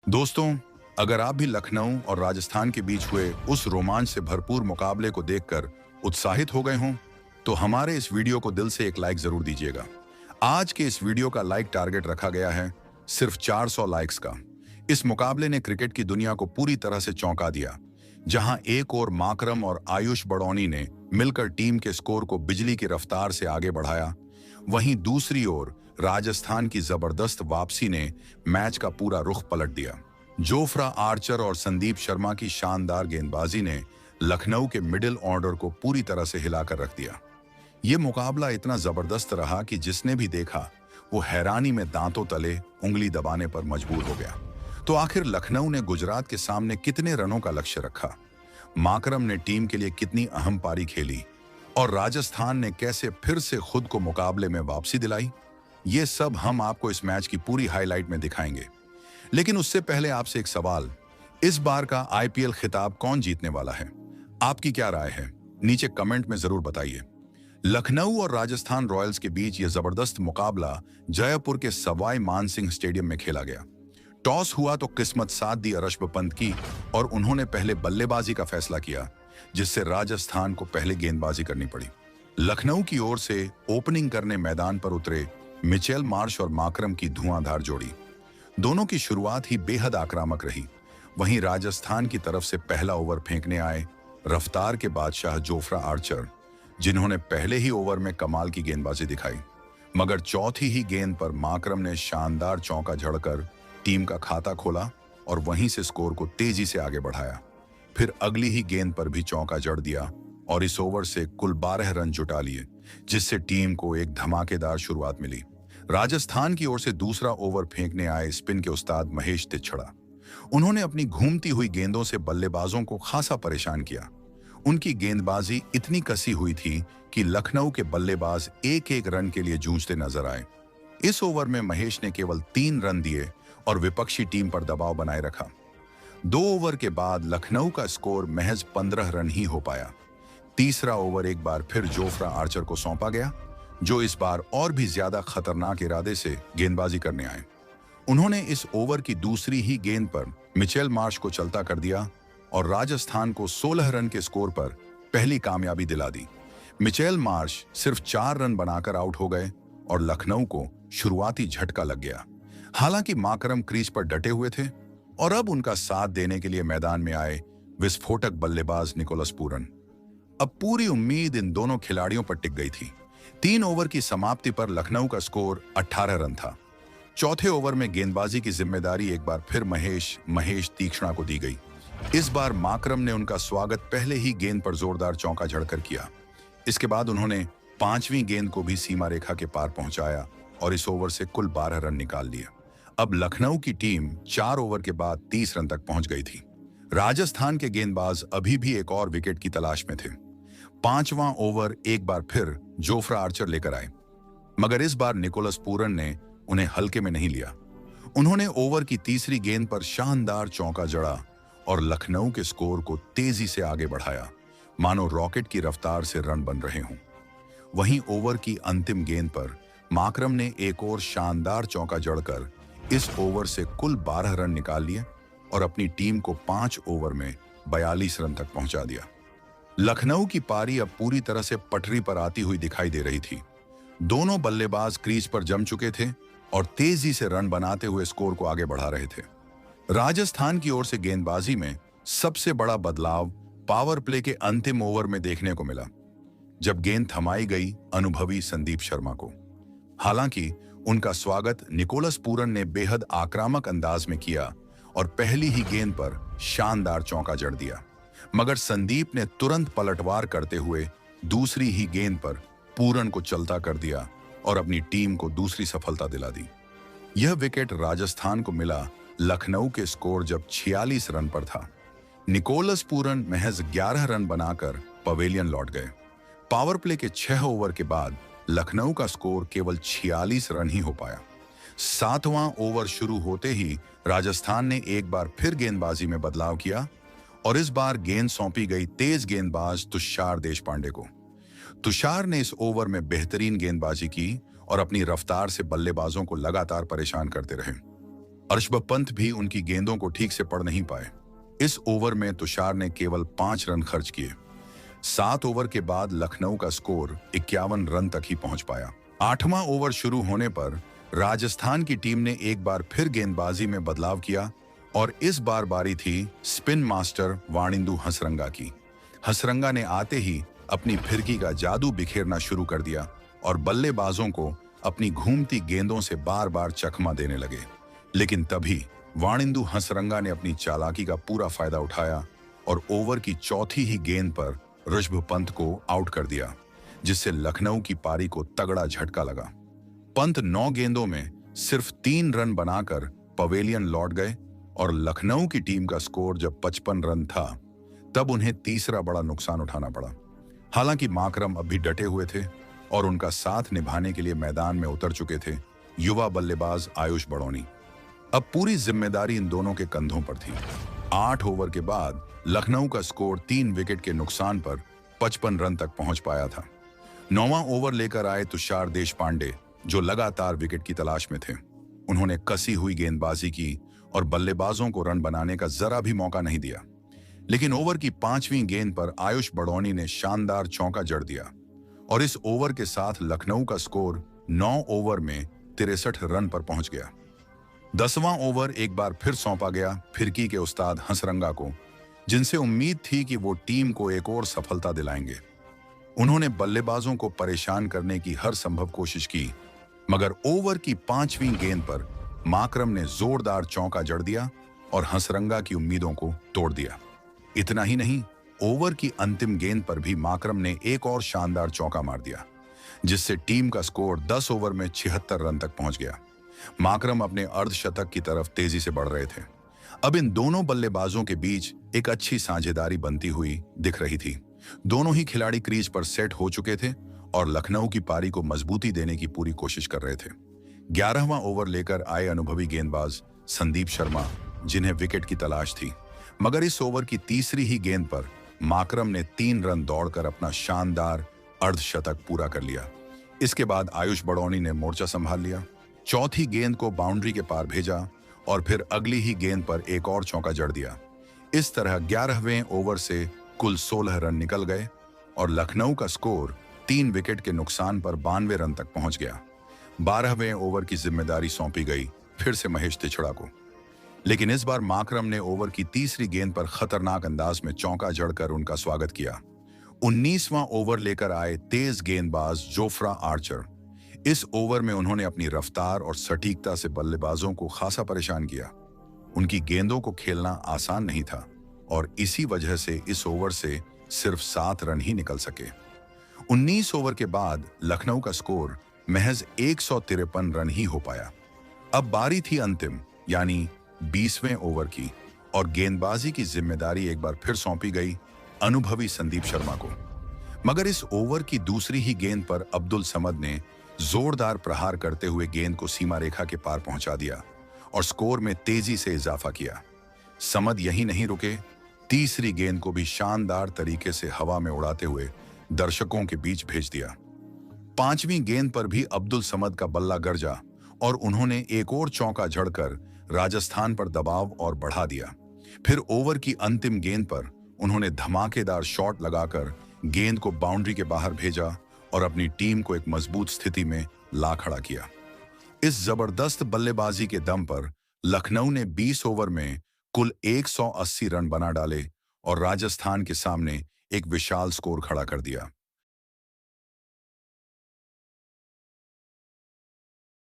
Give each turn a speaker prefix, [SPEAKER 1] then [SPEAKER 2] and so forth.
[SPEAKER 1] दोस्तों, अगर आप भी लखनऊ और राजस्थान के बीच हुए उस रोमांच से भरपूर मुकाबले को देखकर उत्साहित हो गए हों, तो हमारे इस वीडियो को दिल से एक लाइक जरूर दीजिएगा। आज के इस वीडियो का लाइक टारगेट रखा गया है सिर्फ 400 लाइक्स का। इस मुकाबले ने क्रिकेट की दुनिया को पूरी तरह से चौंका दिया। जहां एक ओर माकरम और आयुष बड़ौनी ने मिलकर टीम के स्कोर को बिजली की रफ्तार से आगे बढ़ाया, वहीं दूसरी ओर राजस्थान की जबरदस्त वापसी ने मैच का पूरा रुख पलट दिया। जोफ्रा आर्चर और संदीप शर्मा की शानदार गेंदबाजी ने लखनऊ के मिडिल ऑर्डर को पूरी तरह से हिलाकर रख दिया। ये मुकाबला इतना जबरदस्त रहा कि जिसने भी देखा वो हैरानी में दांतों तले उंगली दबाने पर मजबूर हो गया। तो आखिर लखनऊ ने गुजरात के सामने कितने रनों का लक्ष्य रखा, माकरम ने टीम के लिए कितनी अहम पारी खेली और राजस्थान ने कैसे फिर से खुद को मुकाबले में वापसी दिलाई, ये सब हम आपको इस मैच की पूरी हाईलाइट में दिखाएंगे। लेकिन उससे पहले आपसे एक सवाल, इस बार का आईपीएल खिताब कौन जीतने वाला है? आपकी क्या राय है? नीचे कमेंट में जरूर बताइए। लखनऊ और राजस्थान रॉयल्स के बीच यह जबरदस्त मुकाबला जयपुर के सवाई मानसिंह स्टेडियम में खेला गया। टॉस हुआ तो किस्मत साथ दी ऋषभ पंत की और उन्होंने पहले बल्लेबाजी का फैसला किया, जिससे राजस्थान को पहले गेंदबाजी करनी पड़ी। लखनऊ की ओर से ओपनिंग करने मैदान पर उतरे मिचेल मार्श और माकरम की धुआंधार जोड़ी। दोनों की शुरुआत ही बेहद आक्रामक रही। वहीं राजस्थान की तरफ से पहला ओवर फेंकने आए रफ्तार के बादशाह जोफ्रा आर्चर, जिन्होंने पहले ही ओवर में कमाल की गेंदबाजी दिखाई। मगर चौथी ही गेंद पर माकरम ने शानदार चौका जड़कर टीम का खाता खोला और वहीं से स्कोर को तेजी से आगे बढ़ाया। फिर अगली ही गेंद पर भी चौका जड़ दिया और इस ओवर से कुल 12 रन जुटा लिए, जिससे टीम को एक धमाकेदार शुरुआत मिली। राजस्थान की ओर से दूसरा ओवर फेंकने आए स्पिन के उस्ताद महेश तिच्छड़ा। उन्होंने अपनी घूमती हुई गेंदों से बल्लेबाजों को खासा परेशान किया। उनकी गेंदबाजी इतनी कसी हुई थी कि लखनऊ के बल्लेबाज एक एक रन के लिए जूझते नजर आए। इस ओवर में महेश ने केवल 3 रन दिए और विपक्षी टीम पर दबाव बनाए रखा। 2 ओवर के बाद लखनऊ का स्कोर महज 15 रन ही हो पाया। तीसरा ओवर एक बार फिर जोफ्रा आर्चर को सौंपा गया, जो इस बार और भी ज्यादा खतरनाक इरादे से गेंदबाजी करने आए। उन्होंने इस ओवर की दूसरी ही गेंद पर मिचेल मार्श को चलता कर दिया और राजस्थान को 16 रन के स्कोर पर पहली कामयाबी दिला दी। मिचेल मार्श सिर्फ 4 रन बनाकर आउट हो गए और लखनऊ को शुरुआती झटका लग गया। हालांकि माकरम क्रीज पर डटे हुए थे और अब उनका साथ देने के लिए मैदान में आए विस्फोटक बल्लेबाज निकोलस पूरन। अब पूरी उम्मीद इन दोनों खिलाड़ियों पर टिक गई थी। 3 ओवर की समाप्ति पर लखनऊ का स्कोर 18 रन था। चौथे ओवर में गेंदबाजी की जिम्मेदारी एक बार फिर महेश तीक्ष्णा को दी गई। इस बार माकरम ने उनका स्वागत पहले ही गेंद पर जोरदार चौका जड़कर किया। इसके बाद उन्होंने 5वीं गेंद को भी सीमा रेखा के पार पहुंचाया और इस ओवर से कुल 12 रन निकाल लिए। अब लखनऊ की टीम 4 ओवर के बाद 30 रन तक पहुंच गई थी। राजस्थान के गेंदबाज अभी भी एक और विकेट की तलाश में थे। 5वां ओवर एक बार फिर जोफ्रा आर्चर लेकर आए, मगर इस बार निकोलस पूरन ने उन्हें हल्के में नहीं लिया। उन्होंने ओवर की तीसरी गेंद पर शानदार चौका जड़ा और लखनऊ के स्कोर को तेजी से आगे बढ़ाया, मानो रॉकेट की रफ्तार से रन बन रहे हों। वहीं ओवर की अंतिम गेंद पर माकरम ने एक और शानदार चौका जड़कर इस ओवर से कुल 12 रन निकाल लिए और अपनी टीम को 5 ओवर में 42 रन तक पहुंचा दिया। लखनऊ की पारी अब पूरी तरह से पटरी पर आती हुई दिखाई दे रही थी। दोनों बल्लेबाज क्रीज पर जम चुके थे और तेजी से रन बनाते हुए स्कोर को आगे बढ़ा रहे थे। राजस्थान की ओर से गेंदबाजी में सबसे बड़ा बदलाव पावर प्ले के अंतिम ओवर में देखने को मिला, जब गेंद थमाई गई अनुभवी संदीप शर्मा को। हालांकि उनका स्वागत निकोलस पूरन ने बेहद आक्रामक अंदाज में किया और पहली ही गेंद पर शानदार चौका जड़ दिया, मगर संदीप ने तुरंत पलटवार करते हुए दूसरी ही गेंद पर पूरन को चलता कर दिया और अपनी टीम को दूसरी सफलता दिला दी। यह विकेट राजस्थान को मिला लखनऊ के स्कोर जब 46 रन पर था। निकोलस पूरन महज 11 रन बनाकर पवेलियन लौट गए। पावर प्ले के 6 ओवर के बाद लखनऊ का स्कोर केवल 46 रन ही हो पाया। 7वां ओवर शुरू होते ही राजस्थान ने एक बार फिर गेंदबाजी में बदलाव किया और इस बार गेंद सौंपी गई तेज गेंदबाज तुषार देशपांडे को। तुषार ने इस ओवर में बेहतरीन गेंदबाजी की और अपनी रफ्तार से बल्लेबाजों को लगातार परेशान करते रहे। ऋषभ पंत भी उनकी गेंदों को ठीक से पढ़ नहीं पाए। इस ओवर में तुषार ने केवल 5 रन खर्च किए। 7 ओवर के बाद लखनऊ का स्कोर 51 रन तक ही पहुंच पाया। 8वां ओवर शुरू होने पर राजस्थान की टीम ने एक बार फिर गेंदबाजी में बदलाव किया और इस बार बारी थी स्पिन मास्टर वाणिंदु हसरंगा की। हसरंगा ने आते ही अपनी फिरकी का जादू बिखेरना शुरू कर दिया और बल्लेबाजों को अपनी घूमती गेंदों से बार बार चकमा देने लगे। लेकिन तभी वाणिंदु हसरंगा ने अपनी चालाकी का पूरा फायदा उठाया और ओवर की चौथी ही गेंद पर ऋषभ पंत को आउट कर दिया, जिससे लखनऊ की पारी को तगड़ा झटका लगा। पंत 9 गेंदों में सिर्फ 3 रन बनाकर पवेलियन लौट गए और लखनऊ की टीम का स्कोर जब 55 रन था तब उन्हें तीसरा बड़ा नुकसान उठाना पड़ा। हालांकि माकरम अब भी डटे हुए थे और उनका साथ निभाने के लिए मैदान में उतर चुके थे युवा बल्लेबाज आयुष बड़ौनी। अब पूरी जिम्मेदारी इन दोनों के कंधों पर थी। 8 ओवर के बाद लखनऊ का स्कोर 3 विकेट के नुकसान पर 55 रन तक पहुंच पाया था। 9वां ओवर लेकर आए तुषार देशपांडे, जो लगातार विकेट की तलाश में थे। उन्होंने कसी हुई गेंदबाजी की और बल्लेबाजों को रन बनाने का जरा भी मौका नहीं दिया। लेकिन ओवर की 5वीं गेंद पर आयुष बड़ौनी ने शानदार चौका जड़ दिया और इस ओवर के साथ लखनऊ का स्कोर 9 ओवर में 63 रन पर पहुंच गया। 10वां ओवर एक बार फिर सौंपा गया फिरकी के उस्ताद हसरंगा को, जिनसे उम्मीद थी कि वो टीम को एक और सफलता दिलाएंगे। उन्होंने बल्लेबाजों को परेशान करने की हर संभव कोशिश की, मगर ओवर की 5वीं गेंद पर माकरम ने जोरदार चौका जड़ दिया और हसरंगा की उम्मीदों को तोड़ दिया। इतना ही नहीं, ओवर की अंतिम गेंद पर भी माकरम ने एक और शानदार चौका मार दिया, जिससे टीम का स्कोर 10 ओवर में 76 रन तक पहुंच गया। माकरम अपने अर्धशतक की तरफ तेजी से बढ़ रहे थे। अब इन दोनों बल्लेबाजों के बीच एक अच्छी साझेदारी बनती हुई दिख रही थी। दोनों ही खिलाड़ी क्रीज पर सेट हो चुके थे और लखनऊ की पारी को मजबूती देने की पूरी कोशिश कर रहे थे। 11वां ओवर लेकर आए अनुभवी गेंदबाज संदीप शर्मा, जिन्हें विकेट की तलाश थी, मगर इस ओवर की तीसरी ही गेंद पर माकरम ने 3 रन दौड़कर अपना शानदार अर्धशतक पूरा कर लिया। इसके बाद आयुष बड़ौनी ने मोर्चा संभाल लिया, चौथी गेंद को बाउंड्री के पार भेजा और फिर अगली ही गेंद पर एक और चौका जड़ दिया। इस तरह 11वें ओवर से कुल 16 रन निकल गए और लखनऊ का स्कोर 3 विकेट के नुकसान पर 92 रन तक पहुंच गया। 12वें ओवर की जिम्मेदारी सौंपी गई फिर से महेश तिछड़ा को, लेकिन इस बार माकरम ने ओवर की तीसरी गेंद पर खतरनाक अंदाज में चौका जड़कर उनका स्वागत किया। 19वां ओवर लेकर आए तेज गेंदबाज जोफ्रा आर्चर। इस ओवर में उन्होंने अपनी रफ्तार और सटीकता से बल्लेबाजों को खासा परेशान किया। उनकी गेंदों को खेलना आसान नहीं था और इसी वजह से इस ओवर से सिर्फ 7 रन ही निकल सके। 19 ओवर के बाद लखनऊ का स्कोर महज 153 रन ही हो पाया। अब बारी थी अंतिम यानी 20वें ओवर की और गेंदबाजी की जिम्मेदारी एक बार फिर सौंपी गई अनुभवी संदीप शर्मा को। मगर इस ओवर की दूसरी ही गेंद पर अब्दुल समद ने जोरदार प्रहार करते हुए गेंद को सीमा रेखा के पार पहुंचा दिया और स्कोर में तेजी से इजाफा किया। समद यहीं नहीं रुके, तीसरी गेंद को भी शानदार तरीके से हवा में उड़ाते हुए दर्शकों के बीच भेज दिया। 5वीं गेंद पर भी अब्दुल समद का बल्ला गरजा और उन्होंने एक और चौका जड़कर राजस्थान पर दबाव और बढ़ा दिया। फिर ओवर की अंतिम गेंद पर उन्होंने धमाकेदार शॉट लगाकर गेंद को बाउंड्री के बाहर भेजा और अपनी टीम को एक मजबूत स्थिति में ला खड़ा किया। इस जबरदस्त बल्लेबाजी के दम पर लखनऊ ने 20 ओवर में कुल 180 रन बना डाले और राजस्थान के सामने एक विशाल स्कोर खड़ा कर दिया।